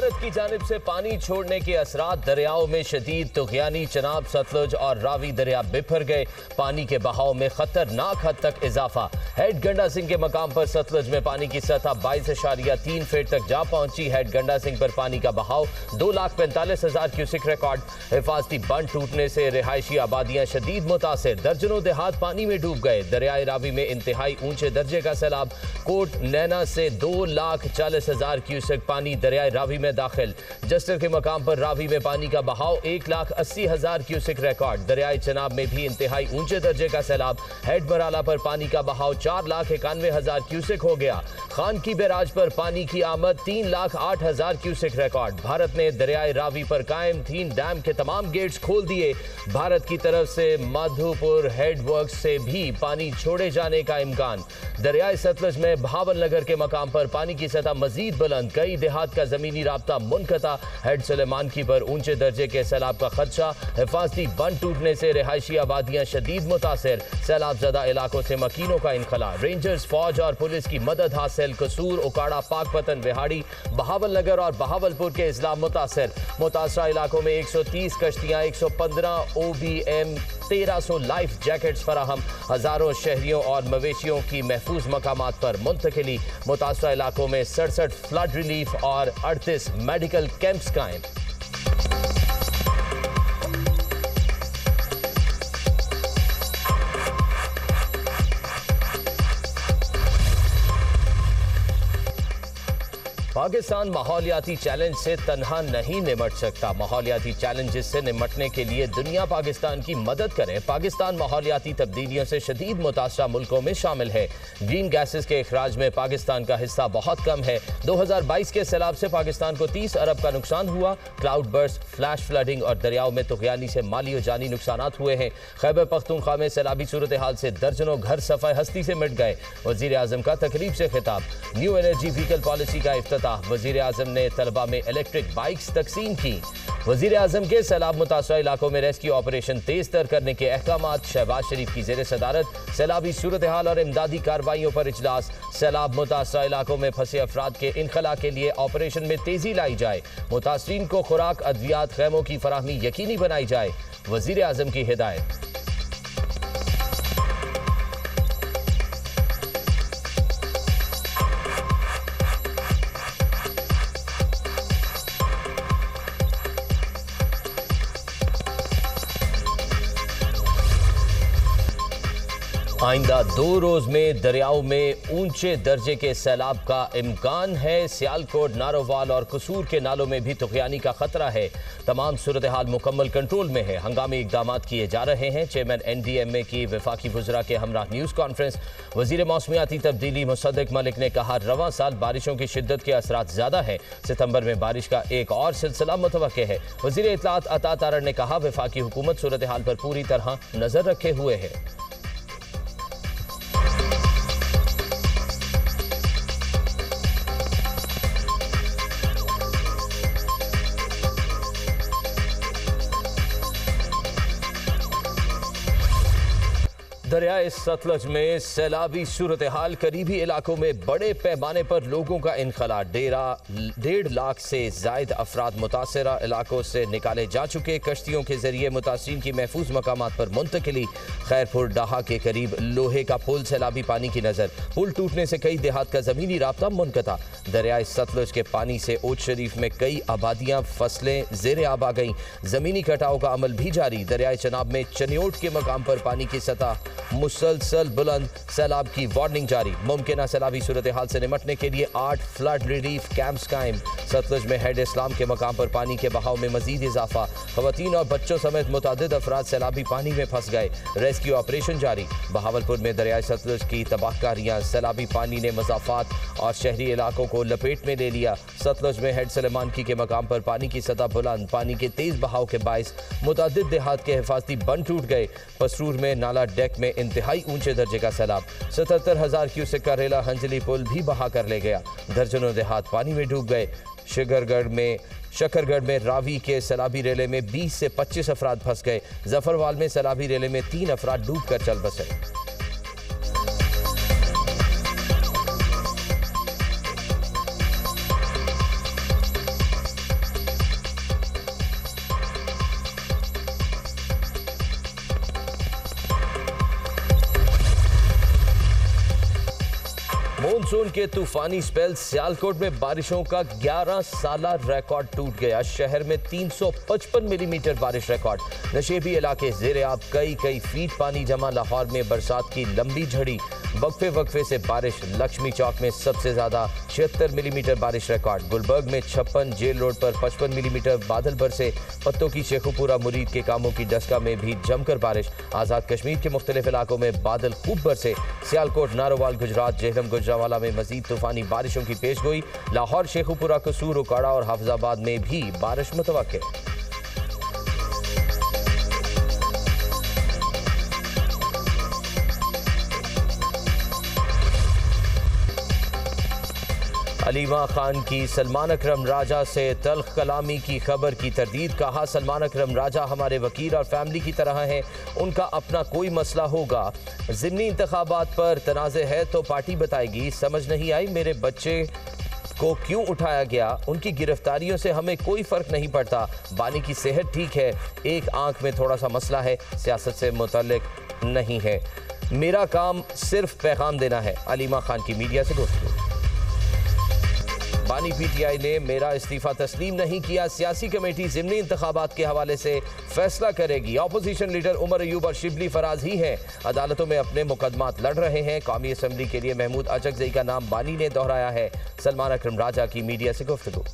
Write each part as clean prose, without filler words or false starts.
भारत की जानिब से पानी छोड़ने के असरात दरियाओं में शदीद तुग़यानी चनाब, सतलुज और रावी दरिया बिफर गए। पानी के बहाव में खतरनाक हद तक इजाफा। हेड गंडा सिंह के मकाम पर सतलुज में पानी की सतह 22.3 फीट तक जा पहुंची। हेड गंडा सिंह पर पानी का बहाव 2,45,000 क्यूसिक रिकॉर्ड। हिफाजती बंद टूटने से रिहायशी आबादियां शदीद मुतासिर। दर्जनों देहात पानी में डूब गए। दरियाए रावी में इंतहाई ऊंचे दर्जे का सैलाब। कोट नैना से 2,40,000 क्यूसेक पानी दरियाए रावी में दाखिल। जस्टर के मकाम पर रावी में पानी का बहाव 1,80,000 क्यूसेक रिकॉर्ड। दरियाए चनाब में भी इंतहाई ऊंचे दर्जे का सैलाब। हेड मराला पर पानी का बहाव 4,91,000 क्यूसेक हो गया। खान की बैराज पर पानी की आमद 3,08,000 क्यूसेक रिकॉर्ड। भारत ने दरियाए रावी पर कायम 3 डैम के तमाम गेट्स खोल दिए। भारत की तरफ से मधुपुर हेड वर्क्स से भी पानी छोड़े जाने का इम्कान। दरियाए सतलुज में भावल नगर के मकाम पर पानी की सतह मजीद बुलंद। कई देहात का जमीनी राब्ता मुनक़ता। हेड सुलेमान की पर ऊंचे दर्जे के सैलाब का खदशा। हिफाजती बंद टूटने से रिहायशी आबादियां शदीद मुतासिर। सैलाब ज़दा इलाकों से मकीनों का इनखला। रेंजर्स, फौज और पुलिस की मदद हासिल। कसूर, उकाड़ा, पाकपतन, विहाड़ी, बहावल नगर और बहावलपुर के इस्लाम मुतासिर। मुतासरा इलाकों में 130 कश्तियां, 115 OBM, 1300 लाइफ जैकेट्स फराहम। हजारों शहरियों और मवेशियों की महफूज मकामात पर मुंतकिली। मुतासरा इलाकों में 67 फ्लड रिलीफ और 38 मेडिकल कैंप्स कायम। पाकिस्तान माहौलियाती चैलेंज से तन्हा नहीं निमट सकता। माहौलियाती चैलेंजेस से निमटने के लिए दुनिया पाकिस्तान की मदद करे। पाकिस्तान माहौलियाती तब्दीलियों से शदीद मुतासरा मुल्कों में शामिल है। ग्रीन गैसेस के अखराज में पाकिस्तान का हिस्सा बहुत कम है। 2022 के सैलाब से पाकिस्तान को 30 अरब का नुकसान हुआ। क्लाउड बर्स्ट, फ्लैश फ्लडिंग और दरियाओं में तुग़यानी से माली और जानी नुकसानात हुए हैं। खैबर पख्तूनख्वा में सैलाबी सूरत हाल से दर्जनों घर सफ़ाए हस्ती से मिट गए। वज़ीर आज़म का तकरीब से खिताब। न्यू एनर्जी व्हीकल पॉलिसी का इफ्तिताह। वज़ीर आज़म ने तलबा में इलेक्ट्रिक बाइक्स तकसीम की। वज़ीर आज़म के सैलाब मुतासरा इलाकों में रेस्क्यू ऑपरेशन तेज तर करने के अहकामात। शहबाज शरीफ की ज़ेर सदारत सैलाबी सूरत हाल और इमदादी कार्रवाइयों पर इजलास। सैलाब मुतासरा इलाकों में फंसे अफराद के इनखला के लिए ऑपरेशन में तेजी लाई जाए। मुतासरीन को खुराक, अद्वियात, खैमों की फराहमी यकीनी बनाई जाए। वज़ीर आज़म की हिदायत। आइंदा 2 रोज में दरियाओं में ऊंचे दर्जे के सैलाब का इम्कान है। सियालकोट, नारोवाल और कसूर के नालों में भी तुग़यानी का खतरा है। तमाम सूरत हाल मुकम्मल कंट्रोल में है। हंगामी इक़दाम किए जा रहे हैं। चेयरमैन NDMA की वफाकी वज़रा के हमरा न्यूज़ कॉन्फ्रेंस। वज़ीर मौसमियाती तब्दीली मुसद्दिक़ मलिक ने कहा, रवां साल बारिशों की शिद्दत के असरात ज़्यादा है। सितंबर में बारिश का एक और सिलसिला मुतवक्के है। वज़ीर इत्तलात अता तारड़ ने कहा, वफाकी हुकूमत सूरत हाल पर पूरी तरह नज़र रखे हुए है। दरियाए सतलज में सैलाबी सूरत हाल। करीबी इलाकों में बड़े पैमाने पर लोगों का इनखला। 1.5 लाख से जायद अफराद मुतासरा इलाकों से निकाले जा चुके। कश्तियों के जरिए मुतासरीन की महफूज मकामात पर मुंतकिली। खैरपुर डाहा के करीब लोहे का पुल सैलाबी पानी की नजर। पुल टूटने से कई देहात का जमीनी राब्ता मुनक़ता। दरियाए सतलज के पानी से ओट शरीफ में कई आबादियां, फसलें ज़ेर आब आ गईं। जमीनी कटाव का अमल भी जारी। दरियाए चनाब में चनियोट के मकाम पर पानी की सतह मुसलसल बुलंद। सैलाब की वार्निंग जारी। मुमकिन सैलाबी सूरत हाल से निमटने के लिए 8 फ्लड रिलीफ कैंप्स कायम। सतलज में हेड इस्लाम के मकाम पर पानी के बहाव में मजीद इजाफा। खवातीन और बच्चों समेत मुतादिद अफराद सैलाबी पानी में फंस गए। रेस्क्यू ऑपरेशन जारी। बहावलपुर में दरियाए सतलज की तबाहकारियां। सैलाबी पानी ने मज़ाफ़ात और शहरी इलाकों को लपेट में ले लिया। सतलज में हेड सुलेमान की के मकाम पर पानी की सतह बुलंद। पानी के तेज बहाव के बायस मुतादिद देहात के हिफाजती बंद टूट गए। पसरूर में नाला डेक में इंतहाई ऊंचे दर्जे का सैलाब। 77,000 क्यूसेक का रेला हंजली पुल भी बहा कर ले गया। दर्जनों देहात पानी में डूब गए। शकरगढ़ में रावी के सैलाबी रेले में 20 से 25 अफराद फंस गए। जफरवाल में सैलाबी रेले में 3 अफराद डूब कर चल बसे। मॉनसून के तूफानी स्पेल सियालकोट में बारिशों का 11 साला रिकॉर्ड टूट गया। शहर में 355 मिलीमीटर बारिश रिकॉर्ड। नशेबी इलाके ज़ेरे-आब, कई फीट पानी जमा। लाहौर में बरसात की लंबी झड़ी, वक्फे से बारिश। लक्ष्मी चौक में सबसे ज्यादा 76 मिलीमीटर बारिश रिकॉर्ड। गुलबर्ग में 56, जेल रोड पर 55 मिलीमीटर बादल बरसे। पत्तों की शेखुपुरा मुरीद के कामों की डस्का में भी जमकर बारिश। आजाद कश्मीर के मुख्तलिफ इलाकों में बादल खूब बरसे। सियालकोट, नारोवाल, गुजरात, जेहलम, गुजरावाला में मजीद तूफानी बारिशों की पेशगोई। लाहौर, शेखुपुरा, कसूर, उकाड़ा और हाफिजाबाद में भी बारिश मुतवक्के। अलीमा खान की सलमान अकरम राजा से तल्ख कलामी की खबर की तरदीद। कहा, सलमान अकरम राजा हमारे वकील और फैमिली की तरह हैं, उनका अपना कोई मसला होगा। ज़िमनी इंतखाबात पर तनाज़े है तो पार्टी बताएगी। समझ नहीं आई मेरे बच्चे को क्यों उठाया गया। उनकी गिरफ्तारियों से हमें कोई फ़र्क नहीं पड़ता। बानी की सेहत ठीक है, एक आंख में थोड़ा सा मसला है, सियासत से मुतल्लिक नहीं है। मेरा काम सिर्फ पैगाम देना है। अलीमा खान की मीडिया से गुफ्तगू। बानी पीटीआई ने मेरा इस्तीफा तस्लीम नहीं किया। सियासी कमेटी ज़िमनी इंतखाबात के हवाले से फैसला करेगी। अपोजिशन लीडर उमर अयूब और शिबली फराज ही हैं, अदालतों में अपने मुकदमात लड़ रहे हैं। कौमी असम्बली के लिए महमूद अचकज़ई का नाम बानी ने दोहराया है। सलमान अकरम राजा की मीडिया से गुफ्तगू।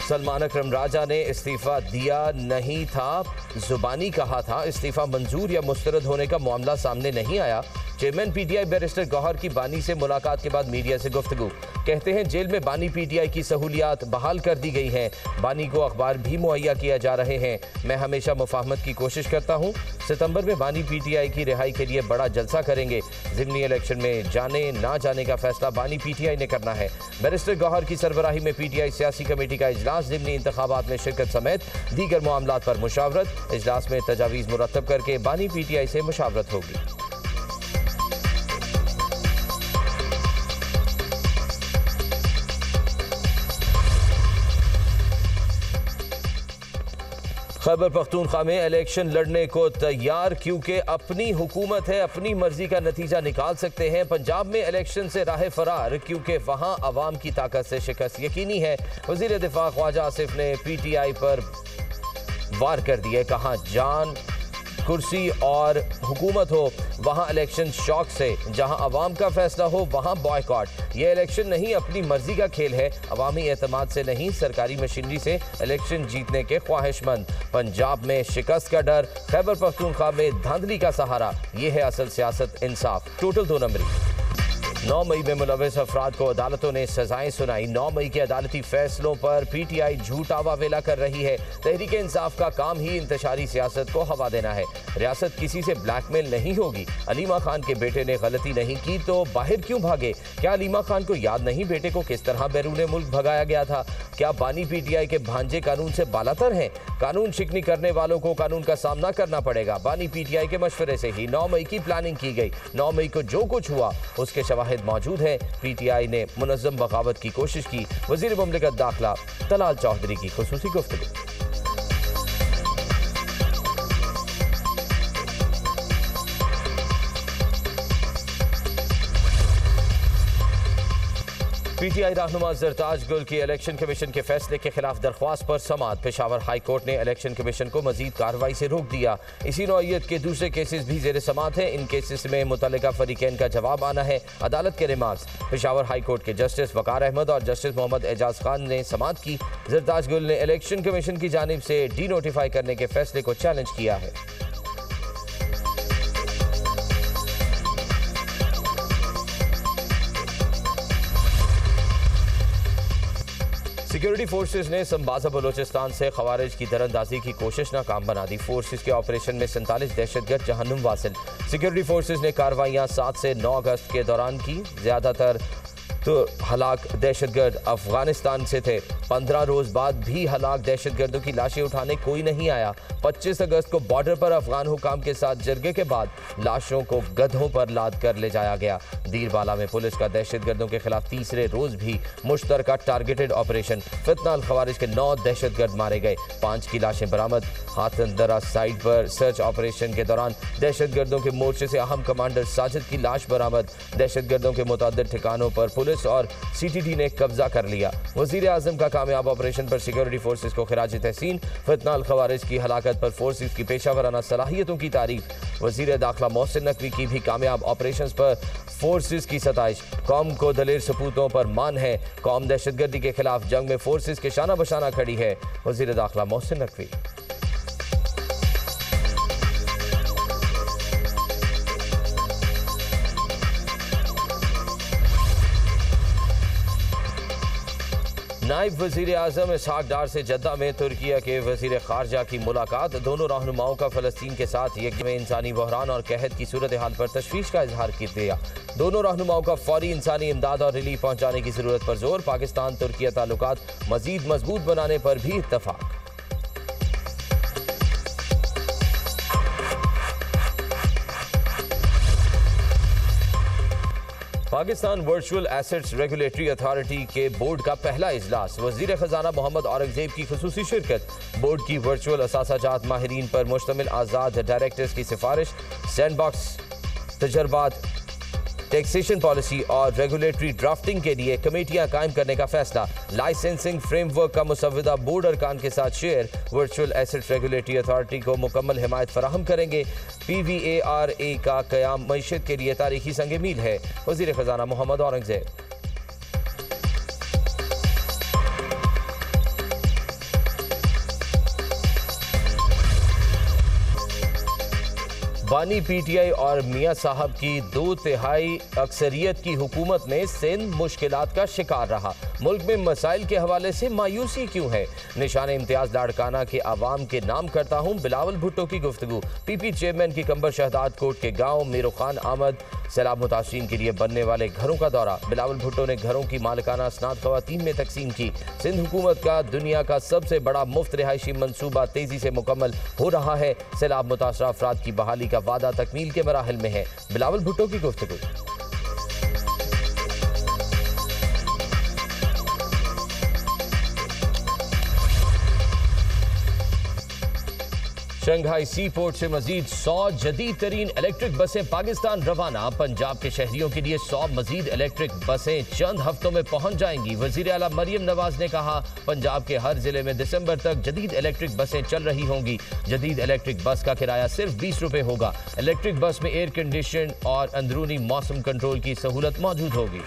सलमान अकरम राजा ने इस्तीफा दिया नहीं था, जुबानी कहा था। इस्तीफा मंजूर या मुस्तरद होने का मामला सामने नहीं आया। चेयरमैन पीटीआई बैरिस्टर गौहर की बानी से मुलाकात के बाद मीडिया से गुफ्तगू। कहते हैं जेल में बानी पीटीआई की सहूलियात बहाल कर दी गई हैं। बानी को अखबार भी मुहैया किया जा रहे हैं। मैं हमेशा मुफाहमत की कोशिश करता हूँ। सितंबर में बानी पीटीआई की रिहाई के लिए बड़ा जलसा करेंगे। ज़िमनी इलेक्शन में जाने ना जाने का फैसला बानी पीटीआई ने करना है। बैरिस्टर गौहर की सरबराही में पीटीआई सियासी कमेटी का इजलास। ज़िमनी इंतखाबात में शिरकत समेत दीगर मामलात पर मुशावरत। इजलास में तजावीज़ मुरतब करके बानी पीटीआई से मुशावरत होगी। खैबर पख्तूनख्वा में इलेक्शन लड़ने को तैयार, क्योंकि अपनी हुकूमत है, अपनी मर्जी का नतीजा निकाल सकते हैं। पंजाब में इलेक्शन से राह फरार, क्योंकि वहां अवाम की ताकत से शिकस्त यकीनी है। वज़ीर दिफा ख्वाजा आसिफ ने पीटीआई पर वार कर दिए। कहा, जान कुर्सी और हुकूमत हो वहाँ इलेक्शन शौक से, जहाँ अवाम का फैसला हो वहाँ बॉयकॉट। ये इलेक्शन नहीं, अपनी मर्जी का खेल है। अवामी एतमाद से नहीं, सरकारी मशीनरी से इलेक्शन जीतने के ख्वाहिशमंद। पंजाब में शिकस्त का डर, खैबर पख्तूनख्वा में धांधली का सहारा। ये है असल सियासत, इंसाफ। टोटल 2 नंबरी। 9 मई में मुलविस अफराद को अदालतों ने सजाएं सुनाई। 9 मई के अदालती फैसलों पर पीटीआई झूठा वावेला कर रही है। तहरीक इंसाफ का काम ही इंतशारी सियासत को हवा देना है। रियासत किसी से ब्लैकमेल नहीं होगी। अलीमा खान के बेटे ने गलती नहीं की तो बाहर क्यों भागे? क्या अलीमा खान को याद नहीं बेटे को किस तरह बैरून मुल्क भगाया गया था? क्या बानी पीटीआई के भांजे कानून से बालातर हैं? कानून शिकनी करने वालों को कानून का सामना करना पड़ेगा। बानी पीटीआई के मशवरे से ही 9 मई की प्लानिंग की गई। 9 मई को जो कुछ हुआ उसके शवाहिद मौजूद है। पीटीआई ने मुनज़्ज़म बगावत की कोशिश की। वज़ीर मुमलिकत दाखिला तलाल चौधरी की खुसूसी गुफ्तगू। पीटीआई रहनुमा ज़रताज गुल की इलेक्शन कमीशन के फैसले के खिलाफ दरख्वास्त पर समाअत। पेशावर हाई कोर्ट ने इलेक्शन कमीशन को मजीद कार्रवाई से रोक दिया। इसी नौइयत के दूसरे केसेस भी ज़ेर समाअत हैं। इन केसेस में मुतल्लिका फरीकैन का जवाब आना है। अदालत के रिमार्क्स। पेशावर हाई कोर्ट के जस्टिस वकार अहमद और जस्टिस मोहम्मद एजाज खान ने समाअत की। ज़रताज गुल ने इलेक्शन कमीशन की जानिब से डी नोटिफाई करने के फैसले को चैलेंज किया है। सिक्योरिटी फोर्सेस ने संबाजा बलोचिस्तान से खवारिज की दरअंदाजी की कोशिश नाकाम बना दी। फोर्सेस के ऑपरेशन में 47 दहशतगर्द जहन्नुम वासिल। सिक्योरिटी फोर्सेस ने कार्रवाइयां 7 से 9 अगस्त के दौरान की। ज्यादातर तो हलाक दहशतगर्द अफगानिस्तान से थे। 15 रोज बाद भी हलाक दहशतगर्दों की लाशें उठाने कोई नहीं आया। 25 अगस्त को बॉर्डर पर अफगान हुकाम के साथ जरगे के बाद लाशों को गधों पर लाद कर ले जाया गया। दीरबाला में पुलिस का दहशतगर्दों के खिलाफ तीसरे रोज भी मुश्तरका टारगेटेड ऑपरेशन। फितना अल खवारिज के 9 दहशतगर्द मारे गए। 5 की लाशें बरामद। हाथंदरा साइट पर सर्च ऑपरेशन के दौरान दहशतगर्दों के मोर्चे से अहम कमांडर साजिद की लाश बरामद। दहशतगर्दों के मुतअद्दिद ठिकानों पर पुलिस और सीटीटी ने कब्जा कर लिया। वजीर आजम का कामयाब ऑपरेशन पर सिक्योरिटी फोर्सेस को खिराज तहसीन। फितना अल खवारिज की हलाकत पर फोर्सेस की पेशावराना सलाहियतों की तारीफ। वजीर दाखिला मोहसिन नकवी की भी कामयाब ऑपरेशन पर फोर्सेस की सताइश। कौम को दलेर सपूतों पर मान है। कौम दहशतगर्दी के खिलाफ जंग में फोर्सेस के शाना बशाना खड़ी है। वजीर दाखिला मोहसिन नकवी। नायब वजीर आजम इसहाक डार से जद्दा में तुर्किया के वजीर खारजा की मुलाकात। दोनों रहनुमाओं का फलस्तीन के साथ यकम इंसानी बहरान और कहत की सूरत हाल पर तशवीश का इजहार किया। दोनों रहनुमाओं का फौरी इंसानी इमदाद और रिलीफ पहुंचाने की जरूरत पर जोर। पाकिस्तान तुर्किया ताल्लुकात मजीद मजबूत बनाने पर भी इत्तफाक। Pakistan virtual assets regulatory authority के बोर्ड का पहला इजलास। वजीर खजाना मोहम्मद औरंगजेब की खुसूसी शिरकत। बोर्ड की वर्चुअल असासाजात माहिरीन पर मुश्तमिल आज़ाद डायरेक्टर्स की सिफारिश। सैंडबॉक्स तजर्बात, टैक्सेशन पॉलिसी और रेगुलेटरी ड्राफ्टिंग के लिए कमेटियां कायम करने का फैसला। लाइसेंसिंग फ्रेमवर्क का मुसव्विदा बोर्ड अरकान के साथ share. Virtual assets regulatory authority को मुकम्मल हिमायत फराहम करेंगे। PVARA का क़याम मईशत के लिए तारीखी संग मील है। वज़ीर ख़ज़ाना मोहम्मद औरंगजेब। बानी PTI और मियाँ साहब की 2/3 अक्सरियत की हुकूमत में सिंध मुश्किलात का शिकार रहा। मुल्क में मसाइल के हवाले से मायूसी क्यों है? निशान इम्तियाज लाड़काना के आवाम के नाम करता हूँ। बिलावल भुट्टो की गुफ्तगू। PP चेयरमैन की कंबर शहदाद कोट के गाँव मीरो खान आमद। सैलाब मुतासरीन के लिए बनने वाले घरों का दौरा। बिलावल भुट्टो ने घरों की मालिकाना असनाद ख़वातीन में तकसीम की। सिंध हुकूमत का दुनिया का सबसे बड़ा मुफ्त रिहायशी मनसूबा तेजी से मुकम्मल हो रहा है। सैलाब मुतासरा अफराद की बहाली का वादा तकमील के मराहिल में है। बिलावल भुट्टो की गुफ्तगू। शंघाई सी पोर्ट से मजीद 100 जदीद तरीन इलेक्ट्रिक बसें पाकिस्तान रवाना। पंजाब के शहरियों के लिए 100 मजीद इलेक्ट्रिक बसें चंद हफ्तों में पहुंच जाएंगी। वजीर आला मरियम नवाज ने कहा, पंजाब के हर जिले में दिसंबर तक जदीद इलेक्ट्रिक बसें चल रही होंगी। जदीद इलेक्ट्रिक बस का किराया सिर्फ 20 रुपए होगा। इलेक्ट्रिक बस में एयर कंडीशन और अंदरूनी मौसम कंट्रोल की सहूलत मौजूद होगी।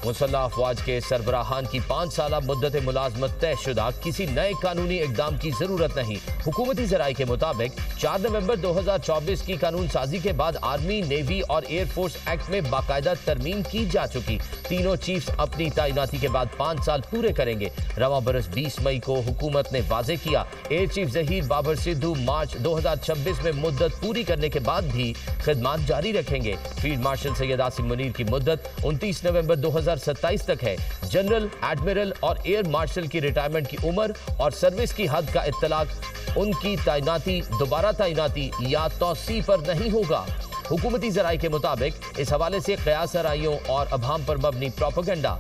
मुसल्लह अफवाज के सरबराहान की 5 साला मुद्दत मुलाजमत तयशुदा। किसी नए कानूनी इकदाम की जरूरत नहीं। हुकूमती जराये के मुताबिक 4 नवंबर 2024 की कानून साजी के बाद आर्मी, नेवी और एयरफोर्स एक्ट में बाकायदा तरमीम की जा चुकी। तीनों चीफ्स अपनी तैनाती के बाद 5 साल पूरे करेंगे। रवां बरस 20 मई को हुकूमत ने वाजे किया, एयर चीफ जहीर बाबर सिद्धू मार्च 2026 में मुद्दत पूरी करने के बाद भी खिदमात जारी रखेंगे। फील्ड मार्शल सैयद आसिम मुनीर की मुद्दत 29 नवंबर 2027 तक है। जनरल, एडमिरल और एयर मार्शल की रिटायरमेंट की उम्र और सर्विस की हद का इत्तलाक उनकी तैनाती, दोबारा तैनाती या तौसी पर नहीं होगा। हुकूमती जराये के मुताबिक इस हवाले से क़यास आराइयों और अभाम पर मबनी प्रोपेगेंडा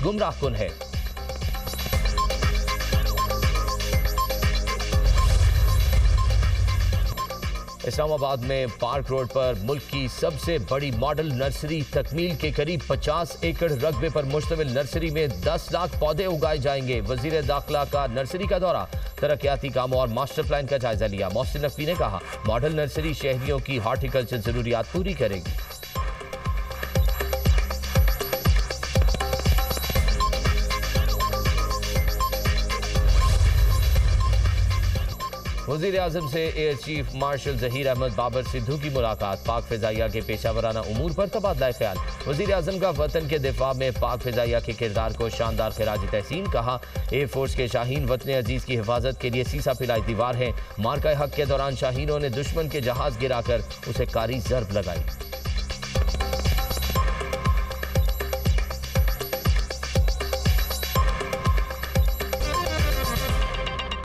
गुमराह कुन है। इस्लामाबाद में पार्क रोड पर मुल्क की सबसे बड़ी मॉडल नर्सरी तकमील के करीब 50 एकड़ रकबे पर मुश्तमिल नर्सरी में 10 लाख पौधे उगाए जाएंगे। वजीर दाखिला का नर्सरी का दौरा, तरक्याती कामों और मास्टर प्लान का जायजा लिया। मोहसिन नकवी ने कहा, मॉडल नर्सरी शहरियों की हार्टिकल्चर जरूरियात पूरी करेगी। वज़ीर आज़म से air chief marshal Zaheer Ahmed Babar Sidhu की मुलाकात। पाक फ़िज़ाइया के पेशावराना उमूर पर तबादला ख्याल। वज़ीर आज़म का वतन के दिफा में पाक फ़िज़ाइया के किरदार को शानदार खिराज तहसीन। कहा, एयर फोर्स के शाहीन वतन अजीज़ की हिफाजत के लिए सीसा पिलाई दीवार हैं। मार्का हक के दौरान शाहीनों ने दुश्मन के जहाज़ गिराकर उसे कारी ज़रब लगाई।